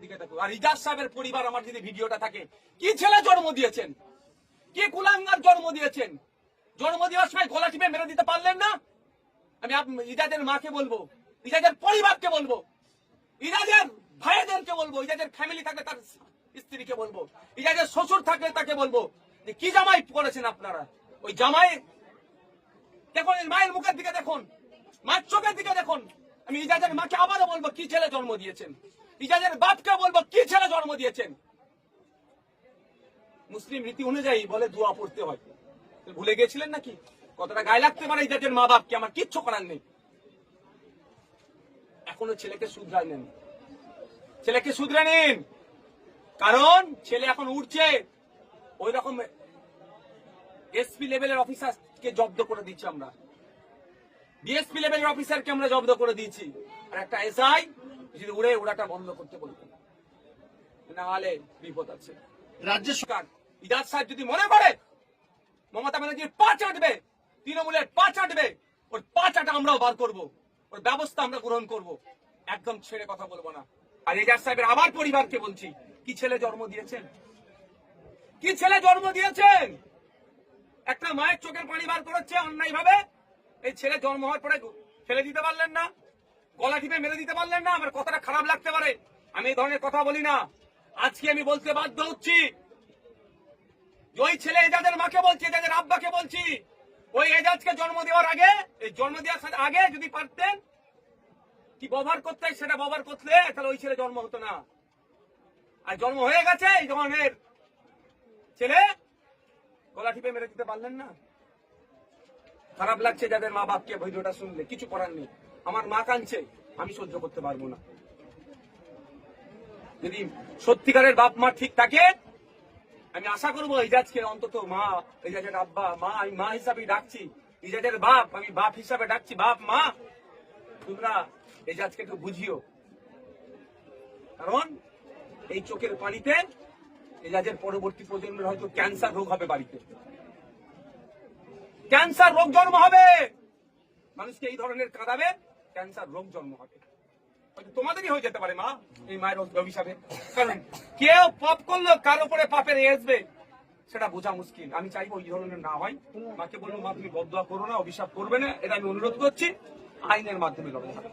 দিকে দেখো। আর ইজাজ সাহেবের পরিবার আমার যদি ভিডিওটা থাকে, কি ছেলে জন্ম দিয়েছেন, কি কুলাঙ্গার জন্ম দিয়েছেন। জন্ম দেওয়ার সময় গলা টিপে মেরে দিতে পারলেন না। আমি ইজাজের মাকে বলবো, ইজাজের পরিবারকে বলবো, ইজাজের ভাইদেরকে বলবো, ইজাজের ফ্যামিলি থাকলে তার স্ত্রীকে বলবো, ইজাজের শ্বশুর থাকলে তাকে বলবো যে কি জামাই করেছেন আপনারা। ওই জামাই দেখুন, মায়ের মুখের দিকে দেখুন, মায়ের চোখের দিকে দেখুন। আমি ইজাজের মাকে আবারও বলবো, কি ছেলে জন্ম দিয়েছেন। ইজাজের বাপকে বলবো, কি ছেলে জন্ম দিয়েছেন। মুসলিম রীতি অনুযায়ী বলে দোয়া পড়তে হয়, ভুলে গিয়েছিলেন নাকি? কতটা গায়ে লাগতে পারে ইজাজের মা বাপকে, আমার কিচ্ছু করার নেই। এখনো ছেলেকে শুধরাই নেন, ছেলেকে শুধরে নিন, কারণ ছেলে এখন উঠছে। ওই রকম এসপি লেভেলের অফিসারকে জব্দ করে দিচ্ছি আমরা, ডিএসপি লেভেলের অফিসারকে আমরা জব্দ করে দিয়েছি। আর একটা এসআই যদি উড়ে উড়াটা বন্ধ করতে বলবেন, না হলে বিপদ আছে। রাজ্য সরকার ইজাজ সাহেব যদি মনে করে মমতা ব্যানার্জির পা চাটবে, তৃণমূলের পা চাটবে, ওর পা চাটা আমরাও বার করবো, ওর ব্যবস্থা আমরা গ্রহণ করব, একদম ছেড়ে কথা বলবো না। আর ইজাজ সাহেবের আবার পরিবারকে বলছি, কি ছেলে জন্ম দিয়েছেন, কি ছেলে জন্ম দিয়েছেন। একটা মায়ের চোখের পানি বার করেছে অন্যায় ভাবে, এই ছেলে জন্ম হওয়ার পরে ফেলে দিতে পারলেন না, গলা টিপে মেরে দিতে পারলেন না। আমার কথাটা খারাপ লাগতে পারে, আমি এই ধরনের কথা বলি না। আজকে আমি বলতে বাধ্য হচ্ছি, ওই ছেলে এজাজের মাকে বলছি, এজাজের আব্বাকে বলছি, ওই এজাজকে জন্ম দেওয়ার আগে, এই জন্ম দেওয়ার আগে যদি পারতেন কি ব্যবহার করতে, সেটা ব্যবহার করলে তাহলে ওই ছেলে জন্ম হতো না। আর জন্ম হয়ে গেছে, এই ধরনের ছেলে গলা টিপে মেরে দিতে পারলেন না। খারাপ লাগছে যাদের মা বাপকে ভিডিওটা শুনলে, কিছু করার নেই। আমার মা কাঁদছে, আমি সহ্য করতে পারবো না। যদি সত্যিকারের বাপ মা ঠিক থাকে, আমি আশা করবো ইজাজকে অন্তত মা, ইজাজের আব্বা মা, আমি মা হিসাবে ডাকছি, ইজাজের বাপ আমি বাপ হিসাবে ডাকছি, বাপ মা তোমরা ইজাজকে একটু বুঝিও। কারণ এই চোখের পানিতে ইজাজের পরবর্তী প্রজন্মের হয়তো ক্যান্সার রোগ হবে, বাড়িতে ক্যান্সার রোগ জন্ম হবে, মানুষকে এই ধরনের কাঁদাবে, ক্যান্সার রোগ জন্ম হবে। হয়তো তোমাদেরই হয়ে যেতে পারে মা, এই মায়ের অভিশাপে। কারণ কেউ পাপ করলো, কার উপরে পাপের আসবে সেটা বোঝা মুশকিল। আমি চাইবো এই ধরনের না হয়। মাকে বলবো, মা তুমি বদদোয়া করো না, অভিশাপ করবে না, এটা আমি অনুরোধ করছি, আইনের মাধ্যমে লড়াই হবে।